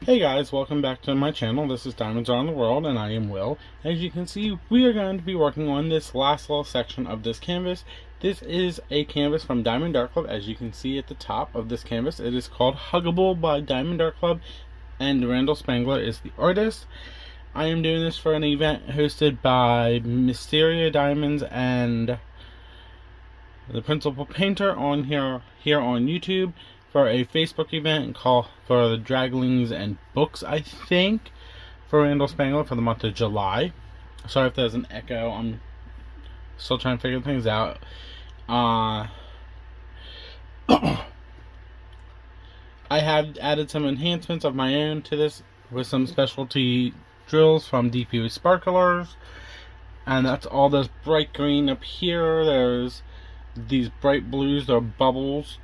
Hey guys, welcome back to my channel. This is Diamonds Around the World and I am Will. As you can see, we are going to be working on this last little section of this canvas. This is a canvas from Diamond Art Club. As you can see at the top of this canvas, it is called Huggable by Diamond Art Club and Randall Spangler is the artist. I am doing this for an event hosted by Mysteria Diamonds and the Principal Painter on here on YouTube, for a Facebook event called for the Draglings and Books, I think, for Randall Spangler for the month of July. Sorry if there's an echo. I'm still trying to figure things out. I have added some enhancements of my own to this with some specialty drills from DP Sparklers. And that's all this bright green up here. There's these bright blues, they're bubbles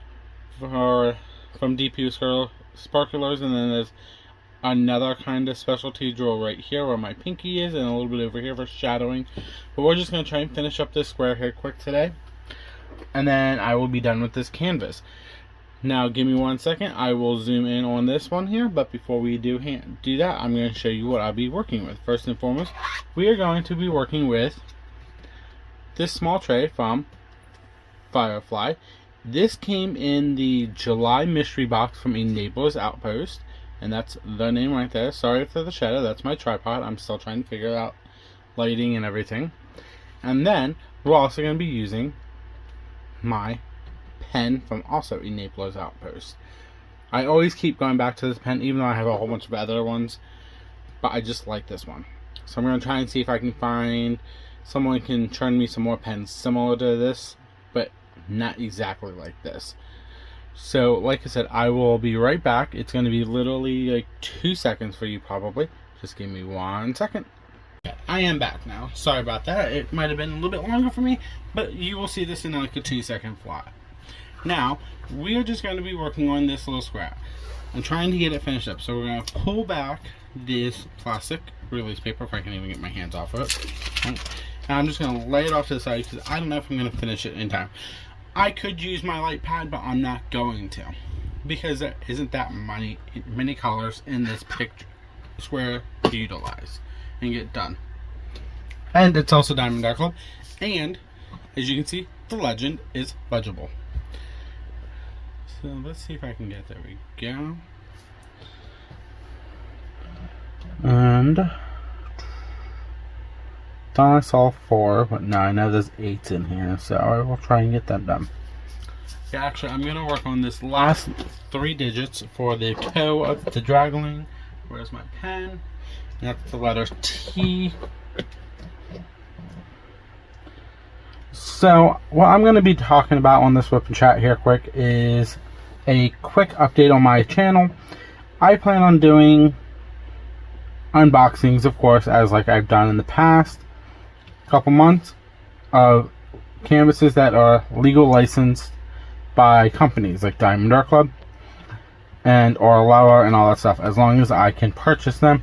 from DP Sparklers, and then there's another kind of specialty drill right here where my pinky is, and a little bit over here for shadowing. But we're just going to try and finish up this square here quick today, and then I will be done with this canvas. Now give me 1 second, I will zoom in on this one here, but before we do that, I'm going to show you what I'll be working with. First and foremost, we are going to be working with this small tray from Firefly. This came in the July mystery box from Enabler's Outpost, and that's the name right there. Sorry for the shadow, that's my tripod. I'm still trying to figure out lighting and everything. And then we're also going to be using my pen from also Enabler's Outpost. I always keep going back to this pen, even though I have a whole bunch of other ones, but I just like this one. So I'm going to try and see if I can find someone who can turn me some more pens similar to this, but not exactly like this. So like I said, I will be right back. It's going to be literally like 2 seconds for you probably. Just give me 1 second. I am back now. Sorry about that. It might have been a little bit longer for me, but you will see this in like a 2-second flat. Now we are just going to be working on this little square. I'm trying to get it finished up, so we're going to pull back this plastic release paper if I can even get my hands off of it. And I'm just going to lay it off to the side because I don't know if I'm going to finish it in time. I could use my light pad, but I'm not going to, because there isn't that many colors in this picture square to utilize and get done. And it's also Diamond Art Club, and as you can see, the legend is legible. So let's see if I can get, there we go. And I saw 4, but now I know there's 8 in here, so I will try and get that done. Yeah, actually, I'm going to work on this last 3 digits for the toe of the Dragling. Where's my pen? That's the letter T. So, what I'm going to be talking about on this WIP Chat here quick is a quick update on my channel. I plan on doing unboxings, of course, as like I've done in the past couple months, of canvases that are legal licensed by companies like Diamond Art Club and or Lower and all that stuff, as long as I can purchase them.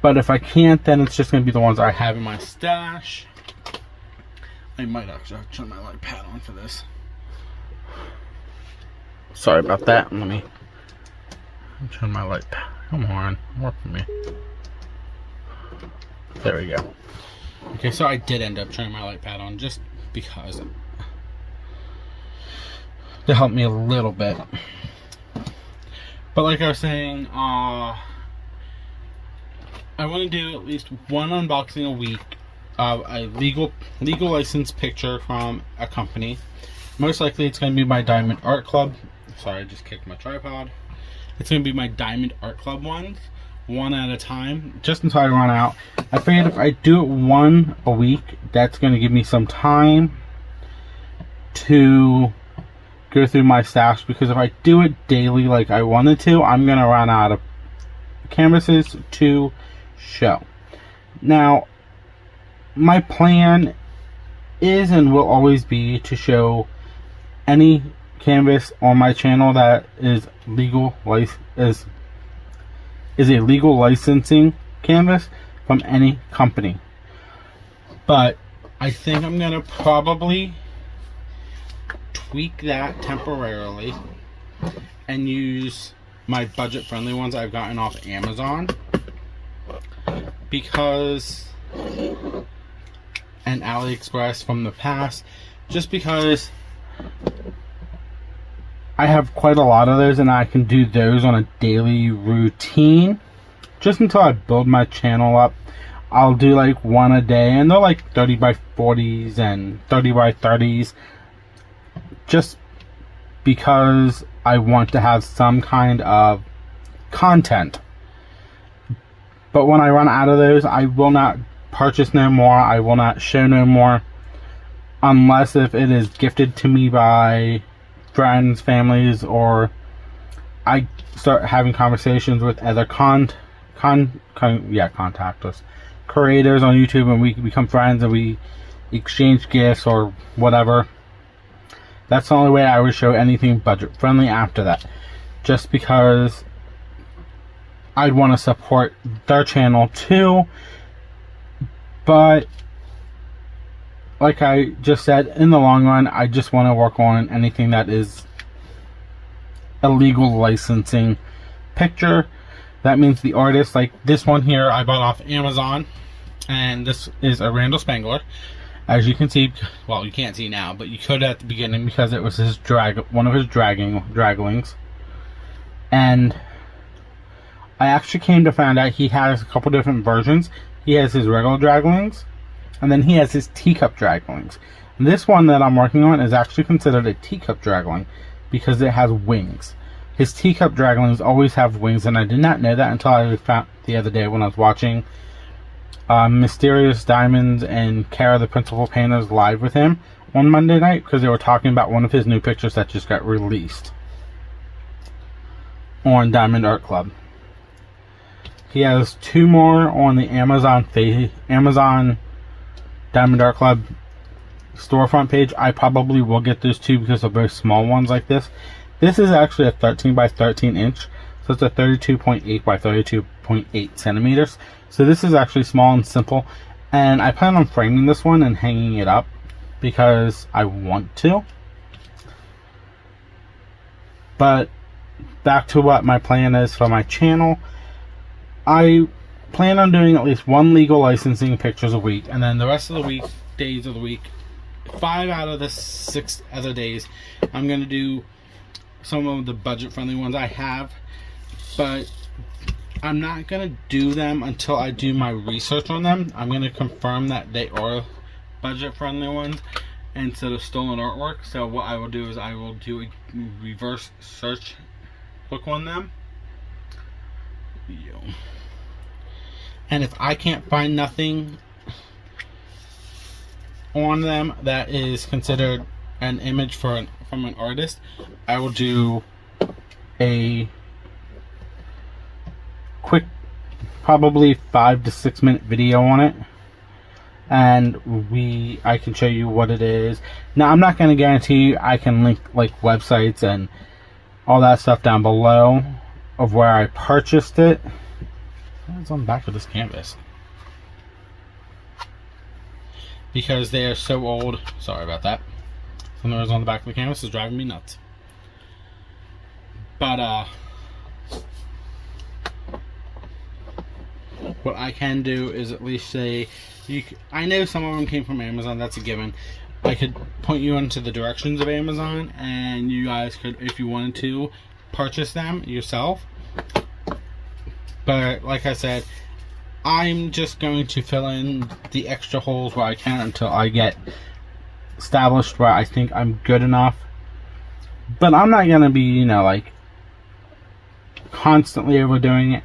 But if I can't, then it's just going to be the ones I have in my stash. I might actually turn my light pad on for this. Sorry about that. Let me turn my light pad. Come on, work for me. There we go. Okay, so I did end up turning my light pad on just because, to help me a little bit. But like I was saying, I want to do at least one unboxing a week of a legal licensed picture from a company. Most likely it's going to be my Diamond Art Club. Sorry, I just kicked my tripod. It's going to be my Diamond Art Club ones, one at a time, just until I run out. I figured if I do it one a week, that's going to give me some time to go through my stash, because if I do it daily like I wanted to, I'm going to run out of canvases to show. Now, my plan is and will always be to show any canvas on my channel that is a legal licensing canvas from any company. But I think I'm gonna probably tweak that temporarily and use my budget-friendly ones I've gotten off Amazon, because, and AliExpress from the past, just because I have quite a lot of those and I can do those on a daily routine. Just until I build my channel up, I'll do like one a day, and they're like 30 by 40s and 30 by 30s, just because I want to have some kind of content. But when I run out of those, I will not purchase no more, I will not show no more, unless if it is gifted to me by friends, families, or I start having conversations with other contactors, creators on YouTube, and we become friends and we exchange gifts or whatever. That's the only way I would show anything budget friendly after that, just because I'd want to support their channel too. But like I just said, in the long run, I just want to work on anything that is illegal licensing picture. That means the artist, like this one here I bought off Amazon, and this is a Randall Spangler. As you can see, well, you can't see now, but you could at the beginning, because it was his one of his draglings. And I actually came to find out he has a couple different versions. He has his regular draglings, and then he has his teacup draglings. And this one that I'm working on is actually considered a teacup dragling because it has wings. His teacup draglings always have wings, and I did not know that until I found the other day when I was watching Mysterious Diamonds and Kara, the Principal Painters, live with him on Monday night, because they were talking about one of his new pictures that just got released on Diamond Art Club. He has two more on the Amazon Diamond Art Club storefront page. I probably will get those two because they're both small ones like this. This is actually a 13 by 13 inch, so it's a 32.8 by 32.8 centimeters. So this is actually small and simple, and I plan on framing this one and hanging it up because I want to. But back to what my plan is for my channel. I plan on doing at least one legal licensing pictures a week, and then the rest of the week, days of the week, 5 out of the 6 other days, I'm going to do some of the budget-friendly ones I have, but I'm not going to do them until I do my research on them. I'm going to confirm that they are budget-friendly ones instead of stolen artwork. So what I will do is I will do a reverse search look on them. And if I can't find nothing on them that is considered an image from an artist, I will do a quick, probably 5 to 6 minute video on it, and I can show you what it is. Now, I'm not going to guarantee I can link like websites and all that stuff down below of where I purchased it. It's on the back of this canvas because they are so old. Sorry about that. Something was on the back of the canvas is driving me nuts. But what I can do is at least say, I know some of them came from Amazon, that's a given. I could point you into the directions of Amazon, and you guys could, if you wanted to, purchase them yourself. But like I said, I'm just going to fill in the extra holes where I can until I get established where I think I'm good enough. But I'm not going to be, like constantly overdoing it.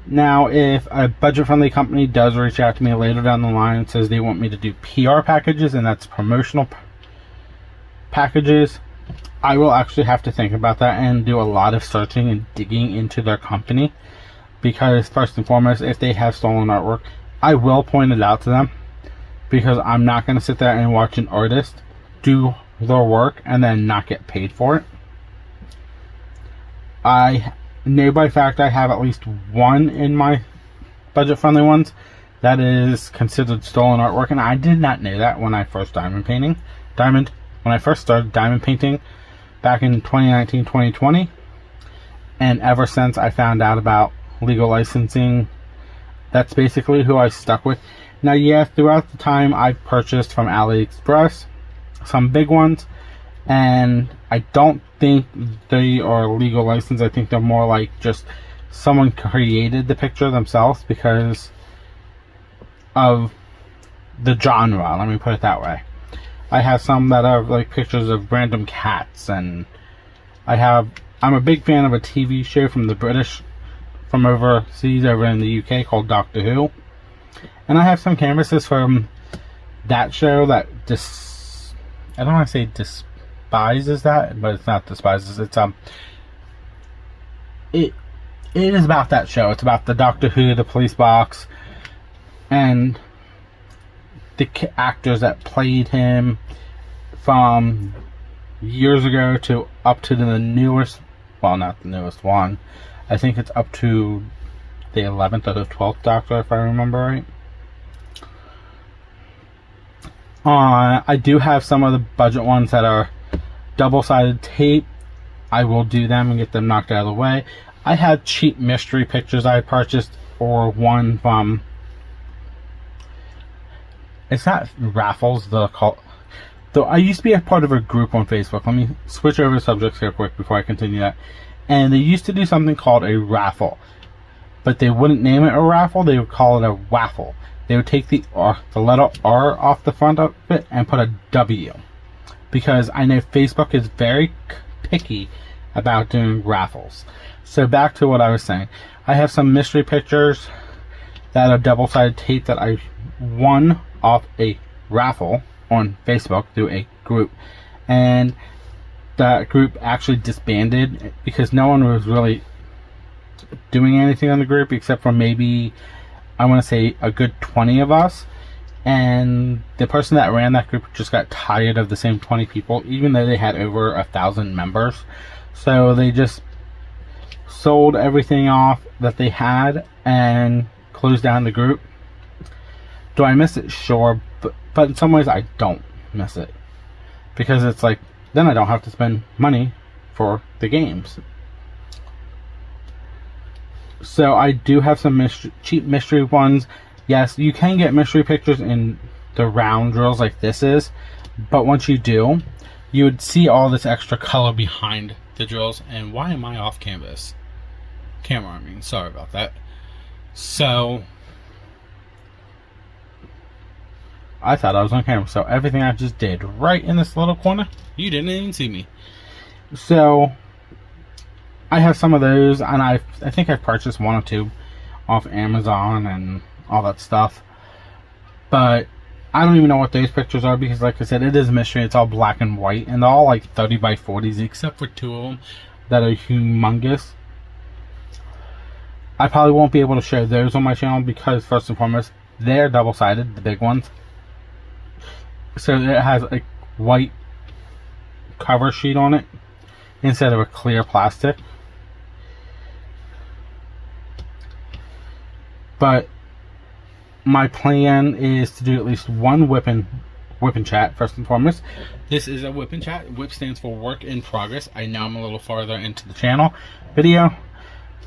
Now, if a budget-friendly company does reach out to me later down the line and says they want me to do PR packages, and that's promotional packages, I will actually have to think about that and do a lot of searching and digging into their company. Because first and foremost, if they have stolen artwork, I will point it out to them. Because I'm not going to sit there and watch an artist do their work and then not get paid for it. I know by fact I have at least one in my budget-friendly ones that is considered stolen artwork, and I did not know that when I first when I first started diamond painting back in 2019-2020. And ever since I found out about legal licensing, that's basically who I stuck with. Now, yeah, throughout the time I've purchased from AliExpress some big ones, and I don't think they are legal license. I think they're more like just someone created the picture themselves because of the genre, let me put it that way. I have some that are like pictures of random cats, and I'm a big fan of a TV show from the British, from overseas over in the UK, called Doctor Who. And I have some canvases from that show that I don't want to say despises that, but it's not despises. It's it is about that show. It's about the Doctor Who, the police box, and the actors that played him from years ago to up to the newest, well, not the newest one. I think it's up to the 11th or the 12th Doctor, if I remember right. I do have some of the budget ones that are double-sided tape. I will do them and get them knocked out of the way. I have cheap mystery pictures I purchased, or one from, it's not raffles, though I used to be a part of a group on Facebook. Let me switch over subjects here quick before I continue that. And they used to do something called a raffle, but they wouldn't name it a raffle, they would call it a waffle. They would take the letter R off the front of it and put a W, because I know Facebook is very picky about doing raffles. So back to what I was saying. I have some mystery pictures that are double-sided tape that I won off a raffle on Facebook through a group, and that group actually disbanded because no one was really doing anything on the group except for maybe, I want to say, a good 20 of us. And the person that ran that group just got tired of the same 20 people, even though they had over 1,000 members. So they just sold everything off that they had and closed down the group. Do I miss it? Sure, but in some ways I don't miss it, because it's like, then I don't have to spend money for the games. So I do have some cheap mystery ones. Yes, you can get mystery pictures in the round drills like this is, but once you do, you would see all this extra color behind the drills. And why am I off camera, I mean, sorry about that. So I thought I was on camera, so everything I just did right in this little corner, you didn't even see me. So I have some of those, and I think I've purchased one or two off Amazon and all that stuff. But I don't even know what those pictures are, because like I said, it is a mystery. It's all black and white, and they're all like 30 by 40s, except for two of them that are humongous. I probably won't be able to show those on my channel because, first and foremost, they're double-sided, the big ones. So it has a white cover sheet on it instead of a clear plastic. But my plan is to do at least one WIP Chat, first and foremost. This is a WIP Chat. WIP stands for Work in Progress. I know I'm a little farther into the channel video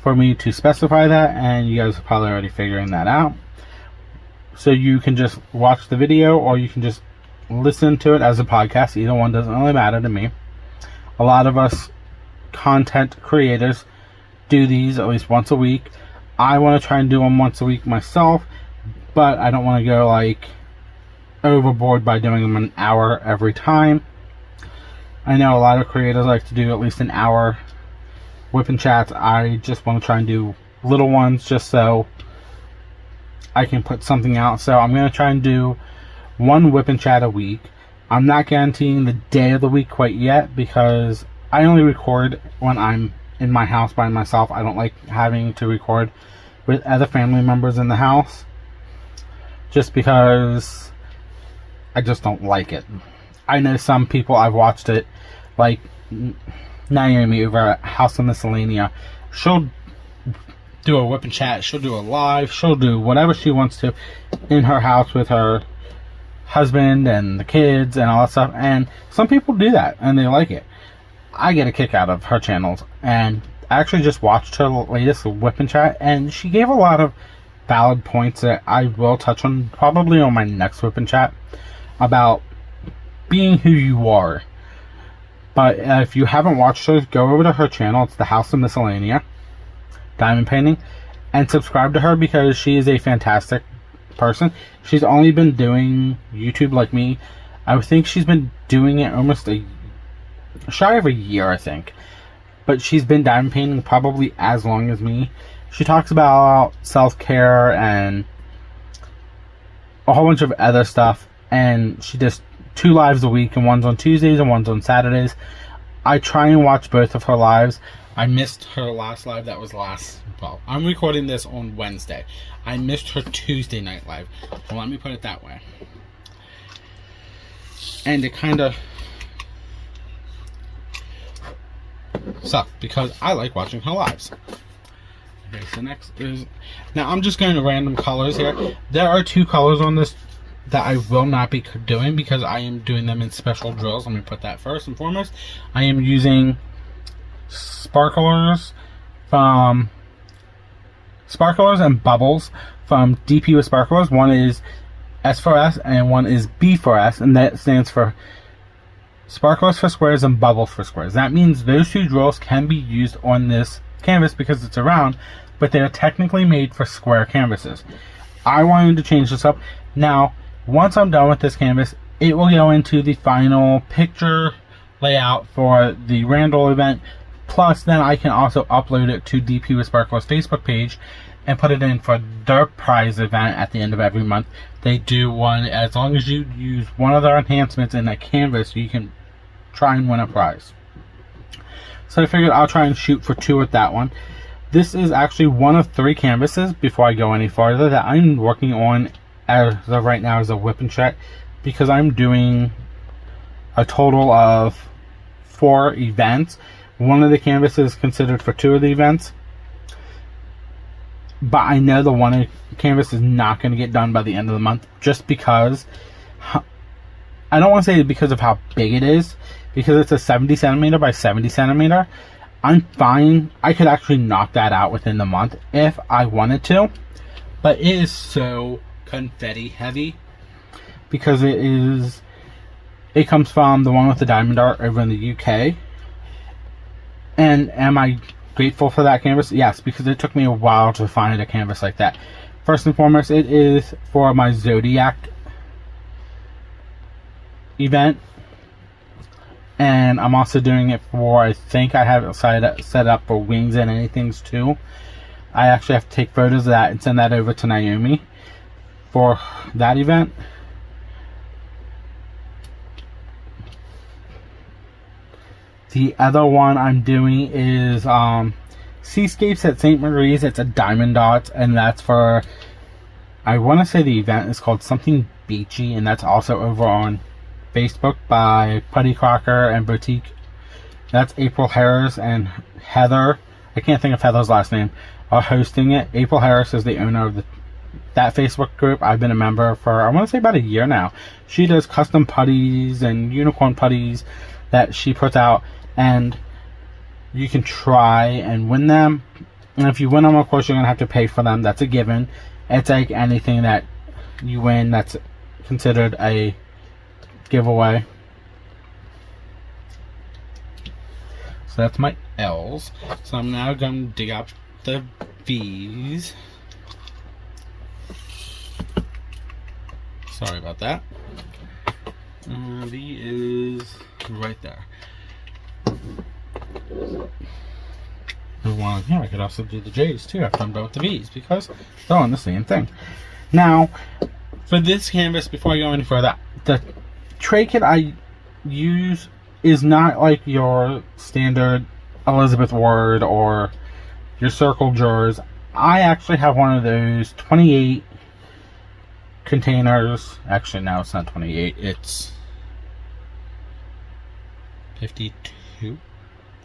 for me to specify that, and you guys are probably already figuring that out. So you can just watch the video, or you can just listen to it as a podcast. Either one doesn't really matter to me. A lot of us content creators do these at least once a week. I want to try and do them once a week myself, but I don't want to go like overboard by doing them an hour every time. I know a lot of creators like to do at least an hour WIP Chats. I just want to try and do little ones just so I can put something out. So I'm going to try and do one WIP Chat a week. I'm not guaranteeing the day of the week quite yet, because I only record when I'm in my house by myself. I don't like having to record with other family members in the house, just because I just don't like it. I know some people, I've watched it, like Naomi over at House of Miscellanea. She'll do a WIP Chat, she'll do a live, she'll do whatever she wants to in her house with her husband and the kids and all that stuff, and some people do that and they like it. I get a kick out of her channels, and I actually just watched her latest WIP Chat, and she gave a lot of valid points that I will touch on probably on my next WIP Chat about being who you are. But if you haven't watched her, go over to her channel. It's the House of Miscellanea Diamond Painting, and subscribe to her because she is a fantastic person. She's only been doing YouTube like me. I would think she's been doing it almost shy of a year, I think. But she's been diamond painting probably as long as me. She talks about self-care and a whole bunch of other stuff. And she does 2 lives a week, and one's on Tuesdays and one's on Saturdays. I try and watch both of her lives. I missed her last live. That was well, I'm recording this on Wednesday. I missed her Tuesday night live. Well, let me put it that way. And it kind of sucked because I like watching her lives. Okay, so next is... Now, I'm just going to random colors here. There are 2 colors on this that I will not be doing because I am doing them in special drills. Let me put that first and foremost. I am using sparklers and bubbles from DP with Sparklers. One is S for S and one is B for S, and that stands for Sparklers for Squares and Bubbles for Squares. That means those 2 drills can be used on this canvas because it's a round, but they are technically made for square canvases. I wanted to change this up. Now, once I'm done with this canvas, it will go into the final picture layout for the Randall event. Plus, then I can also upload it to DP with Sparklers Facebook page and put it in for their prize event at the end of every month. They do one, as long as you use one of their enhancements in that canvas, you can try and win a prize. So I figured I'll try and shoot for 2 with that one. This is actually one of 3 canvases, before I go any farther, that I'm working on as of right now as a WIP Chat, because I'm doing a total of 4 events. One of the canvases is considered for 2 of the events, but I know the one canvas is not going to get done by the end of the month, just because, I don't want to say because of how big it is, because it's a 70 centimeter by 70 centimeter. I'm fine. I could actually knock that out within the month if I wanted to, but it is so confetti heavy because it comes from the one with the diamond art over in the UK. And am I grateful for that canvas? Yes, because it took me a while to find a canvas like that. First and foremost, it is for my Zodiac event. And I'm also doing it for, I think I have it set up for Wings and Anythings too. I actually have to take photos of that and send that over to Naomi for that event. The other one I'm doing is Seascapes at St. Marie's. It's a diamond dot, and that's for, I want to say the event is called something beachy, and that's also over on Facebook by Putty Crocker and Boutique. That's April Harris and Heather, I can't think of Heather's last name, are hosting it. April Harris is the owner of that Facebook group. I've been a member for, I want to say, about a year now. She does custom putties and unicorn putties that she puts out, and you can try and win them. And if you win them, of course, you're going to have to pay for them. That's a given. It's like anything that you win that's considered a giveaway. So that's my L's. So I'm now going to dig up the V's. Sorry about that. V is right there. I could also do the J's too after I'm done with the V's because they're on the same thing. Now, for this canvas, before I go any further, the tray kit I use is not like your standard Elizabeth Ward or your circle drawers. I actually have one of those 28 containers. Actually, no, it's not 28. It's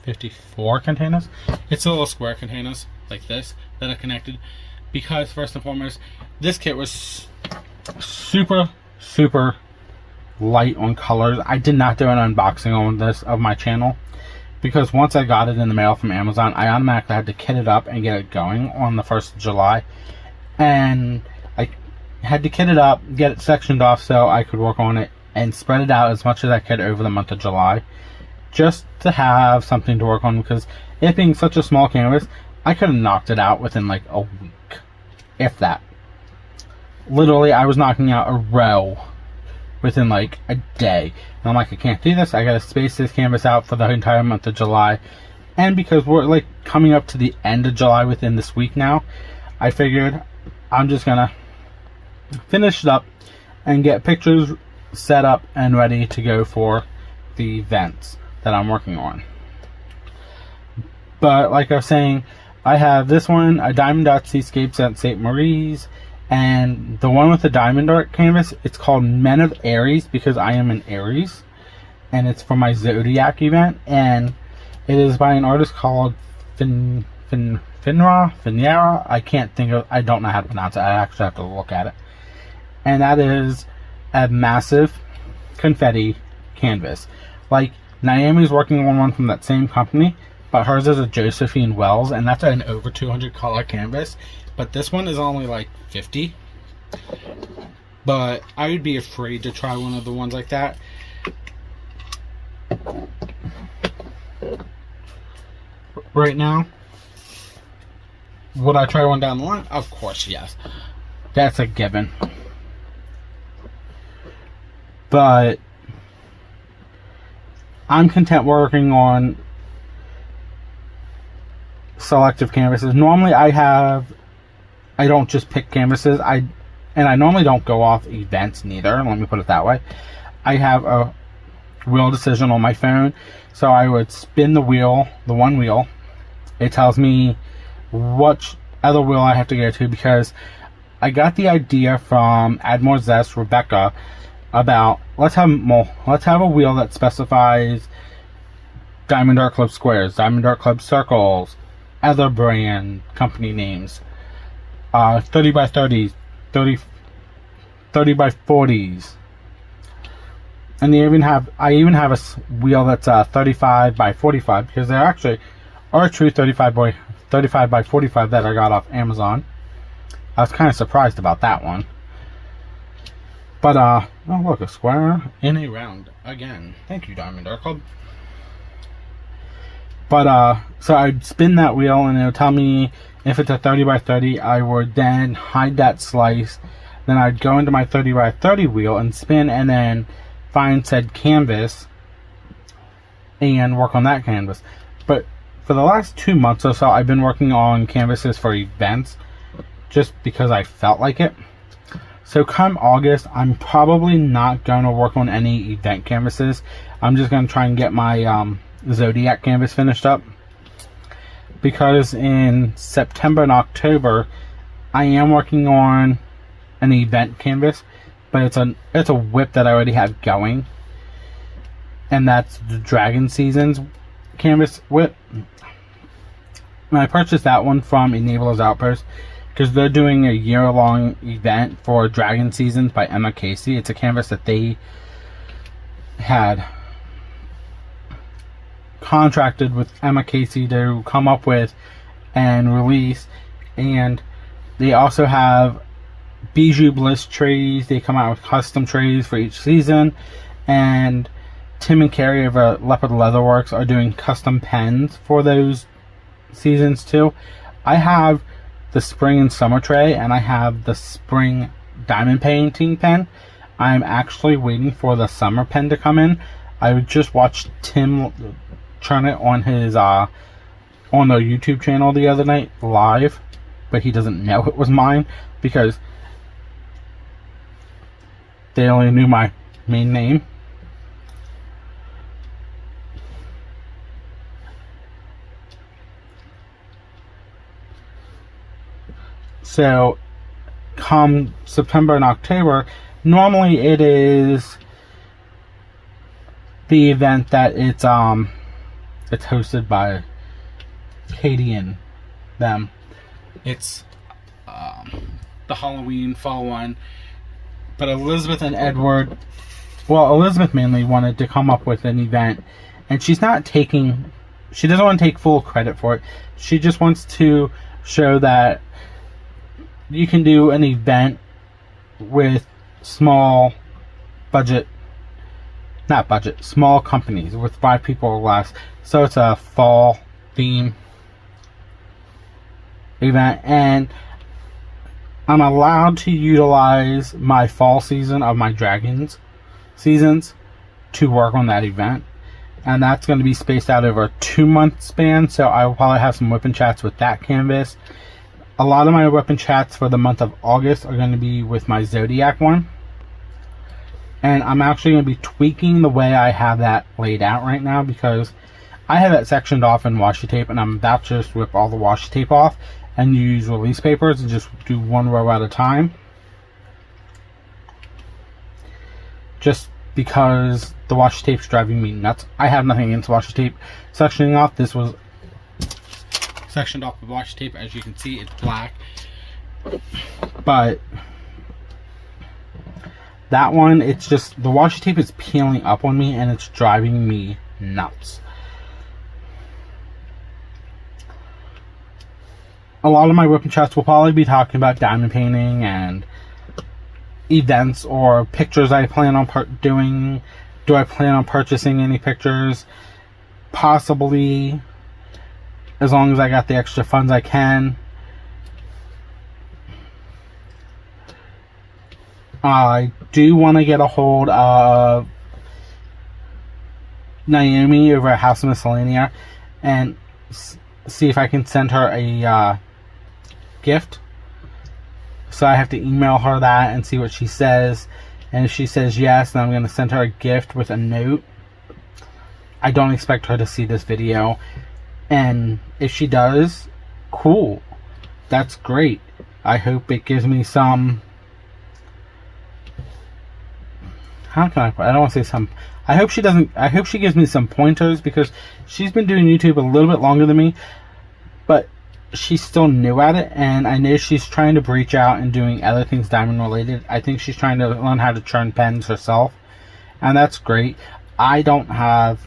54 containers. It's a little square containers like this that are connected, because first and foremost, this kit was super light on colors. I did not do an unboxing on this of my channel because once I got it in the mail from Amazon, I automatically had to kit it up and get it going on the 1st of July. And I had to kit it up, get it sectioned off so I could work on it and spread it out as much as I could over the month of July, just to have something to work on, because it being such a small canvas, I could have knocked it out within like a week, if that. Literally, I was knocking out a row within like a day. And I'm like, I can't do this. I gotta space this canvas out for the entire month of July. And because we're like coming up to the end of July within this week now, I figured I'm just gonna finish it up and get pictures set up and ready to go for the events that I'm working on. But like I was saying, I have this one, a Diamond Dot Seascapes at St. Marie's, and the one with the Diamond Art canvas, it's called Men of Aries because I am an Aries, and it's for my Zodiac event, and it is by an artist called Finra. I don't know how to pronounce it. I actually have to look at it. And that is a massive confetti canvas. Like, Naomi's working on one from that same company, but hers is a Josephine Wells, and that's an over 200 color canvas. But this one is only like 50. But I would be afraid to try one of the ones like that. Right now, would I try one down the line? Of course, yes. That's a given. But I'm content working on selective canvases. Normally I don't just pick canvases. I normally don't go off events neither. Let me put it that way. I have a wheel decision on my phone, so I would spin the wheel, the one wheel. It tells me what other wheel I have to go to, because I got the idea from Add More Zest, Rebecca, about let's have a wheel that specifies Diamond Art Club squares, Diamond Art Club circles, other brand company names, 30 by 30s, 30 by 40s, and I even have a wheel that's 35 by 45, because there actually are true 35 by 45 that I got off Amazon. I was kind of surprised about that one. But oh look, a square in a round again. Thank you, Diamond Art Club. But so I'd spin that wheel and it would tell me if it's a 30 by 30. I would then hide that slice. Then I'd go into my 30 by 30 wheel and spin, and then find said canvas and work on that canvas. But for the last 2 months or so, I've been working on canvases for events just because I felt like it. So come August, I'm probably not going to work on any event canvases. I'm just going to try and get my Zodiac canvas finished up, because in September and October I am working on an event canvas, but it's a WIP that I already have going, and that's the Dragon Seasons canvas WIP. And I purchased that one from Enabler's Outpost because they're doing a year-long event for Dragon Seasons by Emma Casey. It's a canvas that they had contracted with Emma Casey to come up with and release, and they also have Bijou Bliss trays. They come out with custom trays for each season, and Tim and Carrie over at Leopard Leatherworks are doing custom pens for those seasons too. I have the spring and summer tray, and I have the spring diamond painting pen. I'm actually waiting for the summer pen to come in. I just watched Tim turn it on his on the YouTube channel the other night live, but he doesn't know it was mine because they only knew my main name. So come September and October, normally it is the event that it's hosted by Katie and them. It's the Halloween fall one, but Elizabeth and Edward, well, Elizabeth mainly wanted to come up with an event, and she's not taking she doesn't want to take full credit for it. She just wants to show that you can do an event with small companies with 5 people or less. So it's a fall theme event, and I'm allowed to utilize my fall season of my dragons seasons to work on that event, and that's going to be spaced out over a 2-month span. So I will probably have some WIP chats with that canvas. A lot of my WIP chats for the month of August are going to be with my Zodiac one, and I'm actually going to be tweaking the way I have that laid out right now, because I have it sectioned off in washi tape, and I'm about to just rip all the washi tape off and use release papers and just do 1 row at a time, just because the washi tape's driving me nuts. I have nothing against washi tape sectioning off. This was sectioned off with washi tape. As you can see, it's black, but that one, it's just the washi tape is peeling up on me and it's driving me nuts. A lot of my WIP chats will probably be talking about diamond painting and events or pictures I plan on doing. Do I plan on purchasing any pictures? Possibly, as long as I got the extra funds I can. I do want to get a hold of Naomi over at House of Miscellanea and see if I can send her a gift. So I have to email her that and see what she says, and if she says yes, then I'm going to send her a gift with a note. I don't expect her to see this video, and if she does, cool, that's great. I hope it gives me some, how can I put it? I don't want to say some, I hope she gives me some pointers, because she's been doing YouTube a little bit longer than me, but she's still new at it, and I know she's trying to branch out and doing other things diamond related. I think she's trying to learn how to churn pens herself, and that's great. I don't have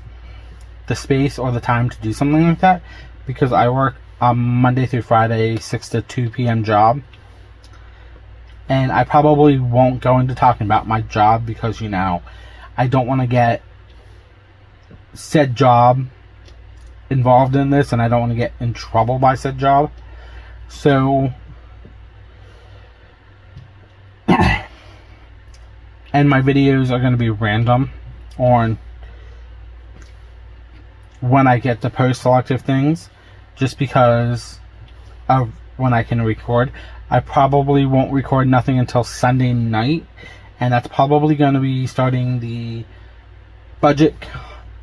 the space or the time to do something like that, because I work Monday through Friday 6 to 2 p.m. job, and I probably won't go into talking about my job, because, you know, I don't want to get said job involved in this, and I don't want to get in trouble by said job. So and my videos are going to be random on when I get to post selective things, just because of when I can record. I probably won't record nothing until Sunday night, and that's probably going to be starting the budget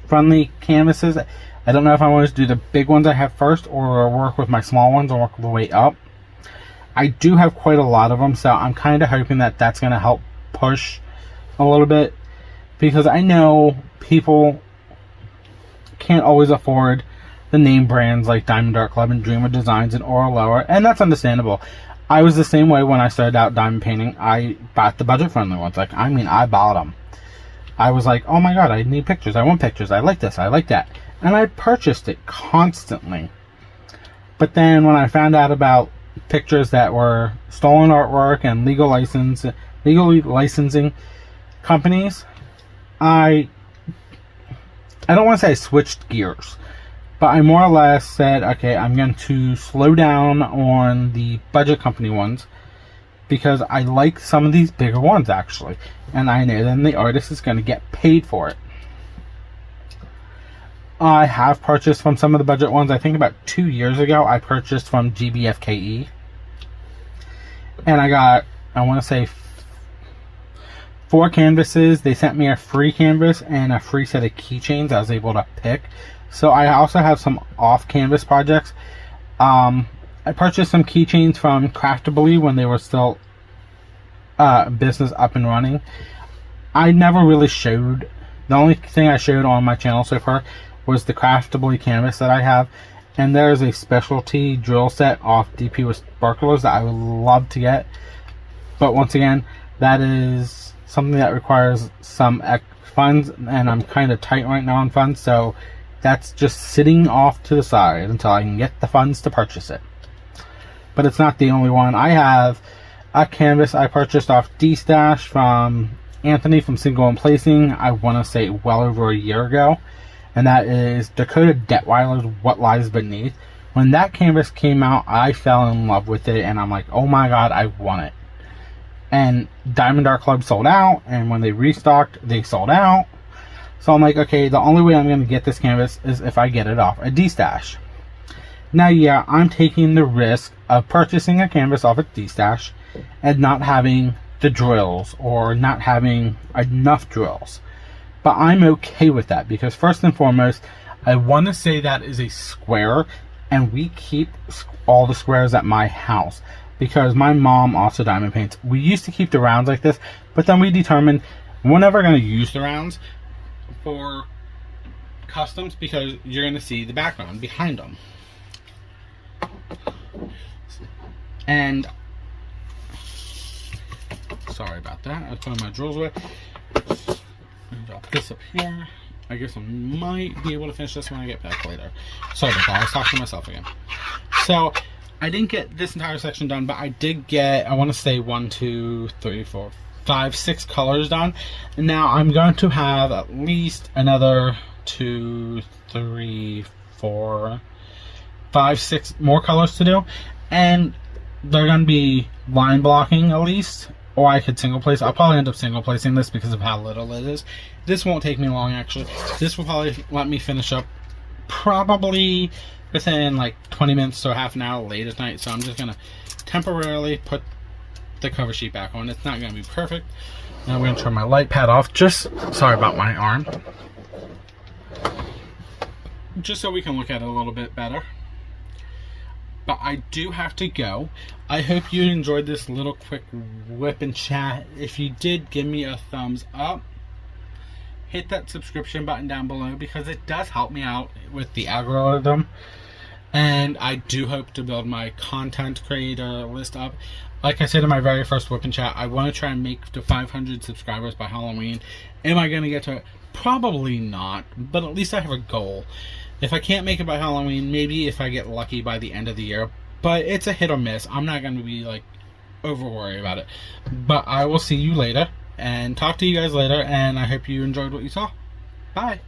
friendly canvases. I don't know if I want to do the big ones I have first, or work with my small ones and work the way up. I do have quite a lot of them, so I'm kind of hoping that that's going to help push a little bit, because I know people can't always afford the name brands like Diamond Art Club and Dreamer Designs and Aura Lower, and that's understandable. I was the same way when I started out diamond painting. I bought the budget friendly ones. Like, I mean, I bought them. I was like, oh my god, I need pictures, I want pictures, I like this, I like that. And I purchased it constantly. But then when I found out about pictures that were stolen artwork and legally licensing companies, I don't want to say I switched gears, but I more or less said, okay, I'm going to slow down on the budget company ones, because I like some of these bigger ones actually, and I know then the artist is going to get paid for it. I have purchased from some of the budget ones. I think about 2 years ago I purchased from GBFKE, and I got, I want to say 4 canvases. They sent me a free canvas and a free set of keychains I was able to pick. So I also have some off canvas projects. I purchased some keychains from Craftably when they were still business up and running. I never really showed, the only thing I showed on my channel so far was the Craftably canvas that I have, and there is a specialty drill set off DP with sparklers that I would love to get, but once again, that is something that requires some funds, and I'm kind of tight right now on funds, so that's just sitting off to the side until I can get the funds to purchase it. But it's not the only one. I have a canvas I purchased off D-Stash from Anthony from Single and Placing, I want to say well over a year ago. And that is Dakota Detweiler's What Lies Beneath. When that canvas came out, I fell in love with it, and I'm like, oh my god, I want it. And Diamond Art Club sold out, and when they restocked, they sold out. So I'm like, okay, the only way I'm going to get this canvas is if I get it off a D-Stash. Now, yeah, I'm taking the risk of purchasing a canvas off a D-Stash and not having the drills, or not having enough drills. But I'm okay with that, because first and foremost, I want to say that is a square, and we keep all the squares at my house, because my mom also diamond paints. We used to keep the rounds like this, but then we determined we're never going to use the rounds for customs, because you're going to see the background behind them. And sorry about that, I was putting my drills away. Drop this up here. I guess I might be able to finish this when I get back later. Sorry about that, I was talking to myself again. So I didn't get this entire section done, but I did get, I want to say 1, 2, 3, 4, 5, 6 colors done. And now I'm going to have at least another 2, 3, 4, 5, 6 more colors to do. And they're going to be line blocking at least. Or I could single place. I'll probably end up single placing this because of how little it is. This won't take me long, actually. This will probably let me finish up probably within like 20 minutes to half an hour late at night. So I'm just going to temporarily put the cover sheet back on. It's not going to be perfect. Now I'm going to turn my light pad off. Just, sorry about my arm. Just so we can look at it a little bit better. But I do have to go. I hope you enjoyed this little quick whip and chat. If you did, give me a thumbs up. Hit that subscription button down below, because it does help me out with the algorithm. And I do hope to build my content creator list up. Like I said in my very first whip and chat, I want to try and make to 500 subscribers by Halloween. Am I going to get to it? Probably not, but at least I have a goal. If I can't make it by Halloween, maybe if I get lucky by the end of the year. But it's a hit or miss. I'm not going to be like over worried about it. But I will see you later and talk to you guys later. And I hope you enjoyed what you saw. Bye.